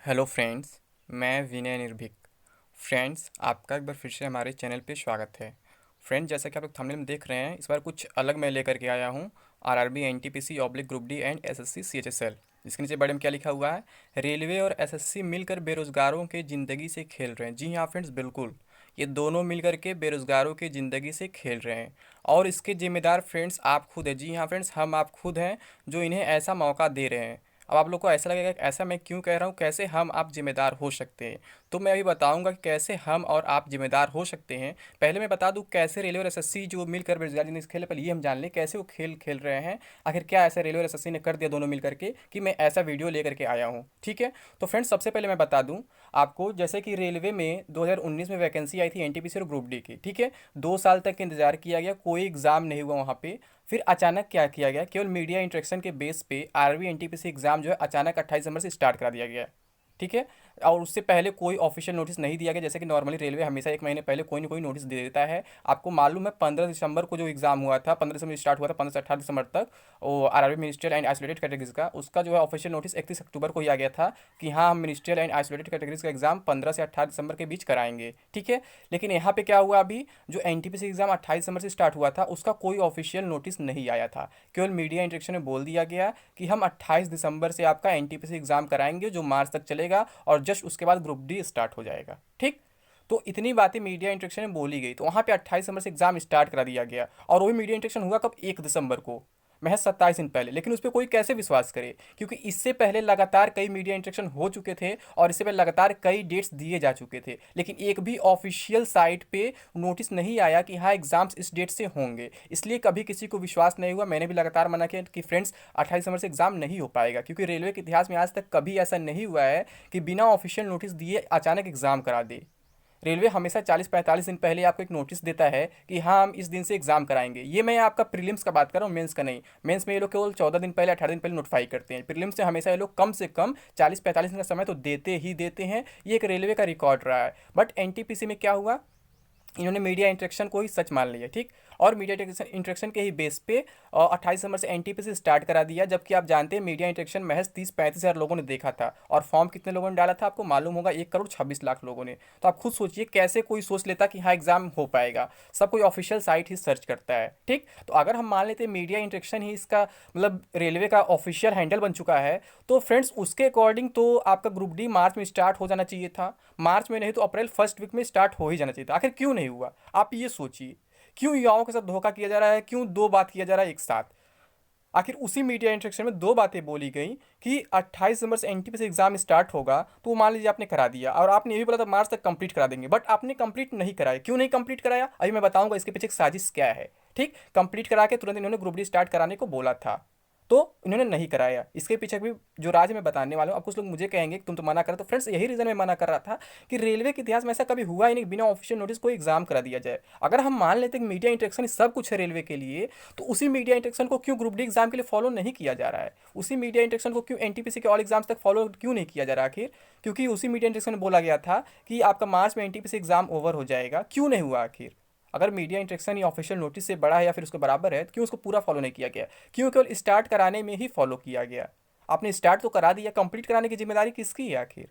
Hello friends, मैं विनय निर्भीक। Friends, आपका एक बार फिर से हमारे चैनल पे स्वागत है। फ्रेंड्स, जैसा कि आप लोग थंबनेल में देख रहे हैं, इस बार कुछ अलग मैं लेकर के आया हूँ। RRB, NTPC, oblique group D and SSC CHSL. जिसके नीचे बड़े में क्या लिखा हुआ है? रेलवे और एसएससी मिलकर बेरोजगारों के ज़िंदगी से खेल रहे हैं। जी हाँ फ्रेंड्स, बिल्कुल, ये दोनों मिलकर के बेरोजगारों की ज़िंदगी से खेल रहे हैं। और इसके जिम्मेदार फ्रेंड्स आप खुद हैं। जी हाँ फ्रेंड्स, हम आप खुद हैं जो इन्हें ऐसा मौका दे रहे हैं। अब आप लोग को ऐसा लगेगा कि ऐसा मैं क्यों कह रहा हूँ, कैसे हम आप जिम्मेदार हो सकते हैं। तो मैं अभी बताऊंगा कि कैसे हम और आप जिम्मेदार हो सकते हैं। पहले मैं बता दूं कैसे रेलवे और एसएससी जो मिलकर बेरोजगार जिंदगी खेल, पहले ये हम जान लें कैसे वो खेल खेल रहे हैं। आखिर क्या ऐसा रेलवे और एसएससी ने कर दिया दोनों मिल करके कि मैं ऐसा वीडियो लेकर के आया हूँ। ठीक है, तो फ्रेंड्स सबसे पहले मैं बता दूं आपको, जैसे कि रेलवे में 2019 में वैकेंसी आई थी एनटीपीसी और ग्रुप डी की। ठीक है, 2 साल तक इंतजार किया गया, कोई एग्ज़ाम नहीं हुआ वहाँ पे। फिर अचानक क्या किया गया, केवल मीडिया इंटरेक्शन के बेस पे आरबी एनटीपीसी एग्जाम जो है अचानक 28 दिसंबर से स्टार्ट करा दिया गया है। ठीक है, और उससे पहले कोई ऑफिशियल नोटिस नहीं दिया गया। जैसे कि नॉर्मली रेलवे हमेशा 1 महीने पहले कोई ना कोई नोटिस दे देता है। आपको मालूम है 15 दिसंबर को जो एग्जाम हुआ था, 15 दिसंबर स्टार्ट हुआ था, 15 से 18 दिसंबर तक, वो RRB ministerial and isolated categories का, उसका जो है ऑफिशियल नोटिस 31 अक्टूबर को ही आ गया था कि हाँ, हम मिनिस्ट्रियल एंड आइसोलेटेड कैटेगरीज का एग्जाम 15 से 18 दिसंबर के बीच कराएंगे। ठीक है, लेकिन यहाँ पे क्या हुआ, अभी जो एनटीपीसी एग्जाम 28 दिसंबर से स्टार्ट हुआ था उसका कोई ऑफिशियल नोटिस नहीं आया था। केवल मीडिया इंटरेक्शन में बोल दिया गया कि हम 28 दिसंबर से आपका एनटीपीसी एग्जाम कराएंगे जो मार्च तक चलेगा, और जस्ट उसके बाद ग्रुप डी स्टार्ट हो जाएगा। ठीक, तो इतनी बातें मीडिया इंटरेक्शन में बोली गई, तो वहाँ पे 28 दिसंबर से एग्जाम स्टार्ट करा दिया गया। और वही मीडिया इंटरेक्शन हुआ कब? 1 दिसंबर को, महज 27 दिन पहले। लेकिन उस पर कोई कैसे विश्वास करे, क्योंकि इससे पहले लगातार कई मीडिया इंटरेक्शन हो चुके थे और इससे पहले लगातार कई डेट्स दिए जा चुके थे, लेकिन एक भी ऑफिशियल साइट पे नोटिस नहीं आया कि हाँ एग्जाम्स इस डेट से होंगे। इसलिए कभी किसी को विश्वास नहीं हुआ। मैंने भी लगातार मना किया कि फ्रेंड्स 28 दिसंबर से एग्जाम नहीं हो पाएगा, क्योंकि रेलवे के इतिहास में आज तक कभी ऐसा नहीं हुआ है कि बिना ऑफिशियल नोटिस दिए अचानक एग्जाम करा दे। रेलवे हमेशा 40-45 दिन पहले आपको एक नोटिस देता है कि हाँ हम इस दिन से एग्जाम कराएंगे। ये मैं आपका प्रीलिम्स का बात कर रहा हूँ, मेंस का नहीं। मेंस में ये लोग केवल 14 दिन पहले, 18 दिन पहले नोटिफाई करते हैं। प्रीलिम्स से हमेशा ये लोग कम से कम 40-45 दिन का समय तो देते ही देते हैं। ये एक रेलवे का रिकॉर्ड रहा है। बट एनटीपीसी में क्या हुआ, इन्होंने मीडिया इंटरेक्शन को ही सच मान लिया। ठीक, और मीडिया इंटरेक्शन के ही बेस पे 28 दिसंबर से एनटीपीसी स्टार्ट करा दिया, जबकि आप जानते हैं मीडिया इंटरेक्शन महज 30-35 हज़ार लोगों ने देखा था और फॉर्म कितने लोगों ने डाला था आपको मालूम होगा, 1 करोड़ 26 लाख लोगों ने। तो आप खुद सोचिए कैसे कोई सोच लेता कि हाँ एग्जाम हो पाएगा। सब कोई ऑफिशियल साइट ही सर्च करता है। ठीक, तो अगर हम मान लेते हैं मीडिया इंटरेक्शन ही इसका मतलब रेलवे का ऑफिशियल हैंडल बन चुका है, तो फ्रेंड्स उसके अकॉर्डिंग तो आपका ग्रुप डी मार्च में स्टार्ट हो जाना चाहिए था। मार्च में नहीं तो अप्रैल फर्स्ट वीक में स्टार्ट हो ही जाना चाहिए था। आखिर क्यों नहीं हुआ, आप ये सोचिए। क्यों युवाओं के साथ धोखा किया जा रहा है, क्यों दो बात किया जा रहा है एक साथ। आखिर उसी मीडिया इंटरेक्शन में दो बातें बोली गई कि 28 दिसंबर से एनटीपी से एग्जाम स्टार्ट होगा, तो मान लीजिए आपने करा दिया और आपने ये भी बोला था मार्च तक कंप्लीट करा देंगे, बट आपने कंप्लीट नहीं कराया। क्यों नहीं कंप्लीट कराया, अभी मैं बताऊंगा इसके पीछे एक साजिश क्या है। ठीक, कंप्लीट करा के तुरंत इन्होंने ग्रुप डी स्टार्ट कराने को बोला था, तो इन्होंने नहीं कराया। इसके पीछे भी जो राज मैं बताने वाला हूँ, अब कुछ लोग मुझे कहेंगे कि तुम तो मना कर, तो फ्रेंड्स यही रीज़न मैं मना कर रहा था कि रेलवे के इतिहास में ऐसा कभी हुआ ही नहीं बिना ऑफिशियल नोटिस कोई एग्जाम करा दिया जाए। अगर हम मान लेते हैं कि मीडिया इंटरेक्शन सब कुछ है रेलवे के लिए, तो उसी मीडिया इंटरेक्शन को क्यों ग्रुप डी एग्जाम के लिए फॉलो नहीं किया जा रहा है? उसी मीडिया इंटरेक्शन को क्यों एनटीपीसी के ऑल एग्जाम्स तक फॉलो क्यों नहीं किया जा रहा आखिर? क्योंकि उसी मीडिया इंटरेक्शन में बोला गया था कि आपका मार्च में एनटीपीसी एग्जाम ओवर हो जाएगा। क्यों नहीं हुआ आखिर? अगर मीडिया इंटरेक्शन या ऑफिशियल नोटिस से बड़ा है या फिर उसके बराबर है, तो क्यों उसको पूरा फॉलो नहीं किया गया? क्यों केवल स्टार्ट कराने में ही फॉलो किया गया? आपने स्टार्ट तो करा दिया, कंप्लीट कराने की जिम्मेदारी किसकी है आखिर?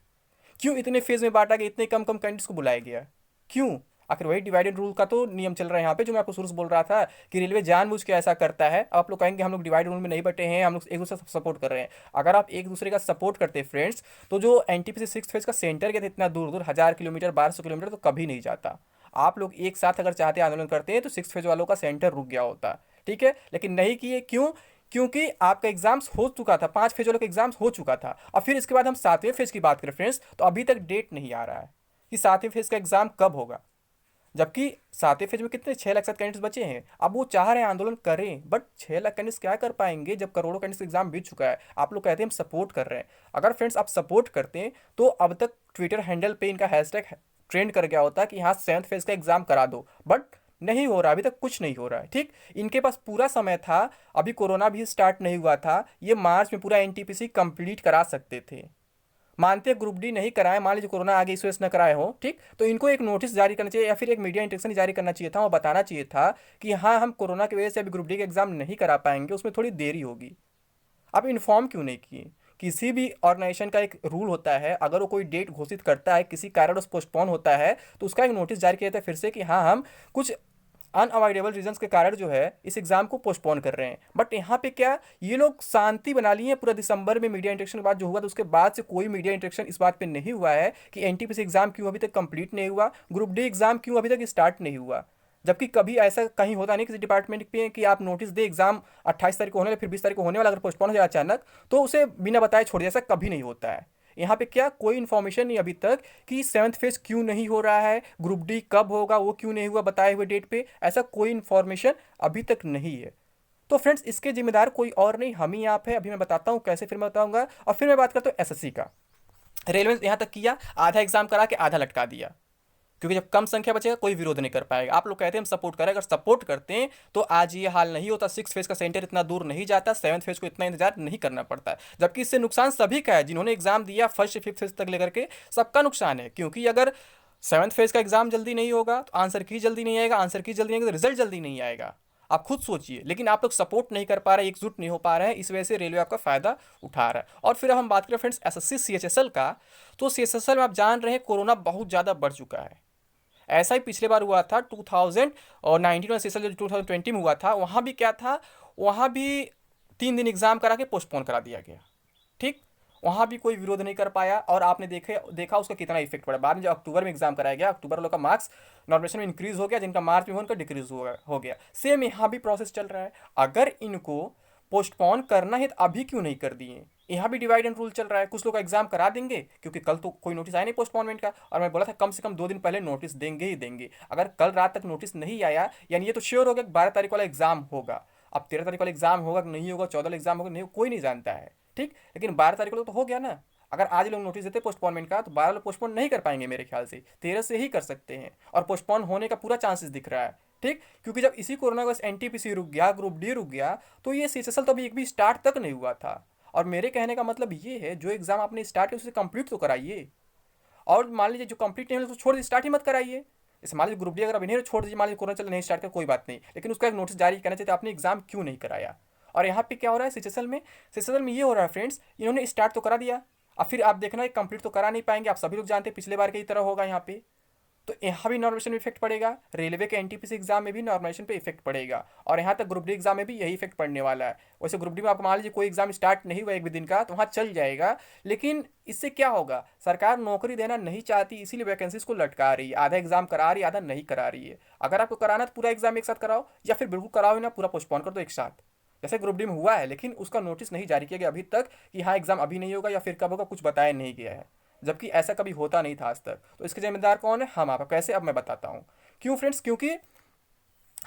क्यों इतने फेज में बांटा गया, इतने कम कम कैंडिडेट्स को बुलाया गया? क्यों? आखिर वही डिवाइडेड रूल का तो नियम चल रहा है यहाँ पे, जो मैं आपको शुरू से बोल रहा था कि रेलवे जानबूझ के ऐसा करता है। अब आप लोग कहेंगे हम लोग डिवाइड रूल में नहीं बटे हैं, हम लोग एक दूसरे से सपोर्ट कर रहे हैं। अगर आप एक दूसरे का सपोर्ट करते फ्रेंड्स, तो जो एनटीपीसी 6 फेज का सेंटर गया था इतना दूर दूर, 1000 किलोमीटर 1200 किलोमीटर, तो कभी नहीं जाता। आप लोग एक साथ अगर चाहते आंदोलन करते हैं तो 6 फेज वालों का सेंटर रुक गया होता। ठीक है, लेकिन नहीं किए। क्यों? क्योंकि आपका एग्जाम्स हो चुका था, 5 फेज वालों का एग्जाम्स हो चुका था। और फिर इसके बाद हम 7वें फेज की बात करें फ्रेंड्स, तो अभी तक डेट नहीं आ रहा है कि 7वें फेज का एग्जाम कब होगा। जबकि 7वें फेज में कितने 6 लाख 7 कैंडिडेट्स बचे हैं। अब वो चाह रहे हैं आंदोलन करें, बट 6 लाख कैंडिडेट्स क्या कर पाएंगे जब करोड़ों कैंडिडेट्स एग्जाम बीत चुका है। आप लोग कहते हैं हम सपोर्ट कर रहे हैं। अगर फ्रेंड्स आप सपोर्ट करते हैं तो अब तक ट्विटर हैंडल पे इनका हैशटैग ट्रेंड कर गया होता कि हाँ 7वें फेज का एग्जाम करा दो, बट नहीं हो रहा, अभी तक कुछ नहीं हो रहा है। ठीक, इनके पास पूरा समय था, अभी कोरोना भी स्टार्ट नहीं हुआ था, ये मार्च में पूरा एनटीपीसी कंप्लीट करा सकते थे। मानते ग्रुप डी नहीं कराए, मान लीजिए कोरोना आ गई इस वजह से न कराए हो, ठीक, तो इनको एक नोटिस जारी करना चाहिए या फिर एक मीडिया इंटरेक्शन जारी करना चाहिए था और बताना चाहिए था कि हाँ हम कोरोना की वजह से अभी ग्रुप डी का एग्जाम नहीं करा पाएंगे, उसमें थोड़ी देरी होगी। आप इन्फॉर्म क्यों नहीं किए? किसी भी ऑर्गेनाइजेशन का एक रूल होता है, अगर वो कोई डेट घोषित करता है, किसी कारणवश पोस्टपोन होता है, तो उसका एक नोटिस जारी किया जाता है फिर से कि हाँ हम कुछ अनअवॉइडेबल रीजंस के कारण जो है इस एग्जाम को पोस्टपोन कर रहे हैं। बट यहाँ पे क्या, ये लोग शांति बना लिए हैं पूरा दिसंबर में मीडिया इंटरेक्शन के बाद जो हुआ, तो उसके बाद से कोई मीडिया इंटरेक्शन इस बात पे नहीं हुआ है कि एनटीपीसी एग्जाम क्यों अभी तक कंप्लीट नहीं हुआ, ग्रुप डी एग्जाम क्यों अभी तक स्टार्ट नहीं हुआ। जबकि कभी ऐसा कहीं होता नहीं किसी डिपार्टमेंट पे कि आप नोटिस दे एग्जाम 28 तारीख को होने वाला, फिर 20 तारीख को होने वाला, अगर पोस्टपोन हो जाए अचानक तो उसे बिना बताए छोड़ दिया, ऐसा कभी नहीं होता है। यहाँ पे क्या कोई इन्फॉर्मेशन नहीं अभी तक कि सेवन्थ फेज क्यों नहीं हो रहा है, ग्रुप डी कब होगा वो क्यों नहीं हुआ बताए हुए डेट पे, ऐसा कोई इन्फॉर्मेशन अभी तक नहीं है। तो फ्रेंड्स इसके जिम्मेदार कोई और नहीं, हम ही आप है। अभी मैं बताता हूँ कैसे, फिर मैं बताऊंगा। और फिर मैं बात करता हूँ एसएससी का। रेलवे ने यहाँ तक किया, आधा एग्जाम करा के आधा लटका दिया, क्योंकि जब कम संख्या बचेगा कोई विरोध नहीं कर पाएगा। आप लोग कहते हैं हम सपोर्ट करें, अगर सपोर्ट करते हैं तो आज ये हाल नहीं होता, 6 फेज का सेंटर इतना दूर नहीं जाता, 7th फेज को इतना इंतजार नहीं करना पड़ता है। जबकि इससे नुकसान सभी का है, जिन्होंने एग्जाम दिया फर्स्ट से 5th फेज तक लेकर के सबका नुकसान है। क्योंकि अगर 7th फेज का एग्जाम जल्दी नहीं होगा तो आंसर की जल्दी नहीं आएगा, आंसर की जल्दी नहीं आएगा तो रिजल्ट जल्दी नहीं आएगा। आप खुद सोचिए, लेकिन आप लोग सपोर्ट नहीं कर पा रहे, एकजुट नहीं हो पा रहे हैं, इस वजह से रेलवे आपका फायदा उठा रहा है। और फिर अब हम बात करें फ्रेंड्स एसएससी सीएचएसएल का, तो सीएचएसएल में आप जान रहे हैं कोरोना बहुत ज़्यादा बढ़ चुका है। ऐसा ही पिछले बार हुआ था 2019 और सीएसएल जो 2020 में हुआ था, वहाँ भी क्या था, वहाँ भी 3 दिन एग्जाम करा के पोस्टपोन करा दिया गया। ठीक, वहाँ भी कोई विरोध नहीं कर पाया, और आपने देखा उसका कितना इफेक्ट पड़ा। बाद में जब अक्टूबर में एग्जाम कराया गया, अक्टूबर वालों का मार्क्स नॉर्मेशन में इंक्रीज हो गया, जिनका मार्च में उनका डिक्रीज हो गया। सेम यहाँ भी प्रोसेस चल रहा है। अगर इनको पोस्टपोन करना है तो अभी क्यों नहीं कर दिए। यहाँ भी डिवाइड एंड रूल चल रहा है, कुछ लोग एग्जाम करा देंगे क्योंकि कल तो कोई नोटिस आया नहीं पोस्टपोनमेंट का, और मैं बोला था कम से कम 2 दिन पहले नोटिस देंगे ही देंगे। अगर कल रात तक नोटिस नहीं आया, यानी ये तो श्योर हो गया कि 12 तारीख वाला एग्जाम होगा। अब 13 तारीख वाला एग्जाम होगा कि नहीं होगा, 14 एग्जाम होगा नहीं, कोई नहीं जानता है। ठीक, लेकिन 12 तारीख वाला तो हो गया ना। अगर आज लोग नोटिस देते पोस्टपोनमेंट का, तो 12 लोग पोस्टपोन नहीं कर पाएंगे मेरे ख्याल से, 13 से ही कर सकते हैं, और पोस्टपोन होने का पूरा चांसेस दिख रहा है। ठीक, क्योंकि जब इसी कोरोना वायरस एनटीपीसी रुक गया, ग्रुप डी रुक गया, तो ये सीएसएसएल तो अभी एक भी स्टार्ट तक नहीं हुआ था। और मेरे कहने का मतलब ये है, जो एग्जाम आपने स्टार्ट किया उसे कंप्लीट तो कराइए। और मान लीजिए जो कंप्लीट नहीं हो तो छोड़ दीजिए, स्टार्ट ही मत कराइए। जैसे मान लीजिए ग्रुप डी अगर अभी नहीं हो, छोड़ दीजिए, मान लीजिए कोरोना चल नहीं स्टार्ट कर, कोई बात नहीं, लेकिन उसका एक नोटिस जारी करना चाहिए आपने एग्जाम क्यों नहीं कराया। और यहाँ पे क्या हो रहा है सीएसएसएल में ये हो रहा है फ्रेंड्स, इन्होंने स्टार्ट तो करा दिया, अब फिर आप देखना कंप्लीट तो करा नहीं पाएंगे। आप सभी लोग जानते हैं पिछले बार की तरह होगा यहाँ पे, तो यहाँ भी नॉर्मेशन में इफेक्ट पड़ेगा, रेलवे के एनटीपीसी एग्जाम में भी नॉर्मेशन पे इफेक्ट पड़ेगा, और यहाँ तक ग्रुप डी एग्जाम में भी यही इफेक्ट पड़ने वाला है। वैसे ग्रुप डी में आपको मान लीजिए कोई एग्जाम स्टार्ट नहीं हुआ एक भी दिन का, तो वहाँ चल जाएगा, लेकिन इससे क्या होगा, सरकार नौकरी देना नहीं चाहती, इसीलिए वैकेंसीज को लटका रही है, आधा एग्जाम करा रही है, आधा नहीं करा रही है। अगर आपको कराना तो पूरा एग्जाम एक साथ कराओ, या फिर बिल्कुल कराओ ही ना, पूरा पोस्टपोन कर दो एक साथ, जैसे ग्रुप डी में हुआ है। लेकिन उसका नोटिस नहीं जारी किया गया अभी तक कि हाँ एग्जाम अभी नहीं होगा या फिर कब होगा, कुछ बताया नहीं गया है, जबकि ऐसा कभी होता नहीं था आज तक। तो इसके जिम्मेदार कौन है, हम आप। कैसे, अब मैं बताता हूँ क्यों फ्रेंड्स। क्योंकि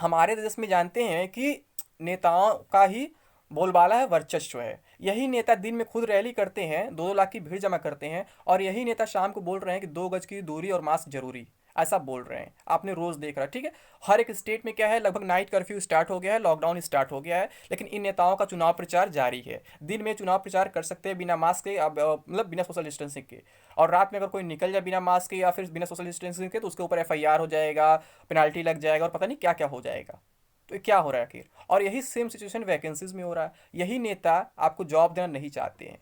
हमारे देश में जानते हैं कि नेताओं का ही बोलबाला है, वर्चस्व है। यही नेता दिन में खुद रैली करते हैं, 2-2 लाख की भीड़ जमा करते हैं, और यही नेता शाम को बोल रहे हैं कि 2 गज की दूरी और मास्क जरूरी, ऐसा बोल रहे हैं। आपने रोज देख रहा है, ठीक है। हर एक स्टेट में क्या है, लगभग नाइट कर्फ्यू स्टार्ट हो गया है, लॉकडाउन स्टार्ट हो गया है, लेकिन इन नेताओं का चुनाव प्रचार जारी है। दिन में चुनाव प्रचार कर सकते हैं बिना मास्क के, मतलब बिना सोशल डिस्टेंसिंग के, और रात में अगर कोई निकल जाए बिना मास्क के या फिर बिना सोशल डिस्टेंसिंग के, तो उसके ऊपर एफआईआर हो जाएगा, पेनाल्टी लग जाएगा, और पता नहीं क्या क्या हो जाएगा। तो ये क्या हो रहा है आखिर। और यही सेम सिचुएशन वैकेंसीज में हो रहा है। यही नेता आपको जॉब देना नहीं चाहते हैं।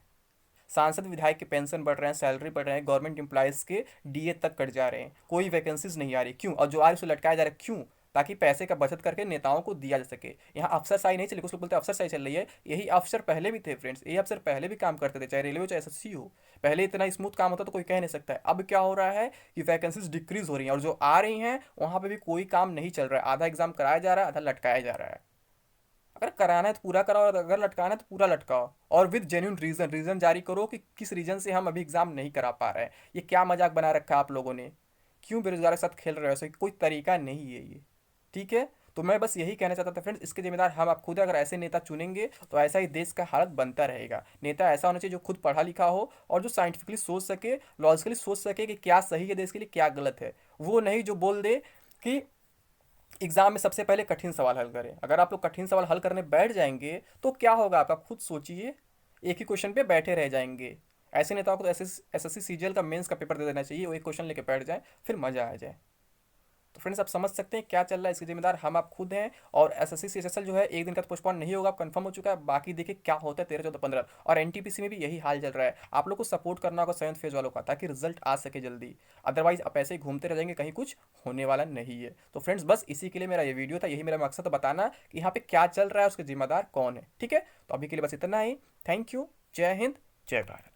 सांसद विधायक के पेंशन बढ़ रहे हैं, सैलरी बढ़ रहे हैं, गवर्नमेंट एम्प्लॉयज़ के डीए तक कट जा रहे हैं, कोई वैकेंसीज नहीं आ रही, क्यों। और जो आ रही उसे लटकाया जा रहा है, क्यों, ताकि पैसे का बचत करके नेताओं को दिया जा सके। यहाँ अफसरशाही नहीं चली, कुछ लोग बोलते हैं अफसरशाही चल रही है, यही अफसर पहले भी थे फ्रेंड्स, यही अफसर पहले भी काम करते थे, चाहे रेलवे हो चाहे एसएससी हो। पहले इतना स्मूथ काम होता तो कोई कह नहीं सकता है। अब क्या हो रहा है कि वैकेंसीज डिक्रीज हो रही हैं, और जो आ रही हैं वहाँ पर भी कोई काम नहीं चल रहा है, आधा एग्जाम कराया जा रहा है, आधा लटकाया जा रहा है। अगर कराना है तो पूरा कराओ, और अगर लटकाना है तो पूरा लटकाओ, और विद जेन्यून रीजन जारी करो कि किस रीजन से हम अभी एग्जाम नहीं करा पा रहे हैं। ये क्या मजाक बना रखा है आप लोगों ने, क्यों बेरोजगार के साथ खेल रहे हो, ऐसे कोई तरीका नहीं है ये। ठीक है, तो मैं बस यही कहना चाहता था फ्रेंड्स, इसके जिम्मेदार हम आप खुद हैं। अगर ऐसे नेता चुनेंगे तो ऐसा ही देश का हालत बनता रहेगा। नेता ऐसा होना चाहिए जो खुद पढ़ा लिखा हो, और जो साइंटिफिकली सोच सके, लॉजिकली सोच सके कि क्या सही है देश के लिए, क्या गलत है। वो नहीं जो बोल दे कि एग्जाम में सबसे पहले कठिन सवाल हल करें। अगर आप लोग कठिन सवाल हल करने बैठ जाएंगे तो क्या होगा, आप खुद सोचिए, एक ही क्वेश्चन पे बैठे रह जाएंगे। ऐसे नेताओं को तो एसएससी सीजीएल का मेंस का पेपर दे देना चाहिए, वो एक क्वेश्चन लेके बैठ जाए, फिर मजा आ जाए। तो फ्रेंड्स आप समझ सकते हैं क्या चल रहा है, इसके जिम्मेदार हम आप खुद हैं। और एसएससी सीएचएसएल जो है एक दिन का तो पोस्टपोन नहीं होगा, कंफर्म हो चुका है। बाकी देखिए क्या होता है 13, 14, 15। और एनटीपीसी में भी यही हाल चल रहा है। आप लोग को सपोर्ट करना होगा 7th फेज वालों का, ताकि रिजल्ट आ सके जल्दी। अदरवाइज आप ऐसे ही घूमते रह जाएंगे, कहीं कुछ होने वाला नहीं है। तो फ्रेंड्स बस इसी के लिए मेरा ये वीडियो था, यही मेरा मकसद था बताना कि यहाँ पे क्या चल रहा है, उसके जिम्मेदार कौन है। ठीक है, तो अभी के लिए बस इतना ही। Thank you. जय हिंद, जय भारत।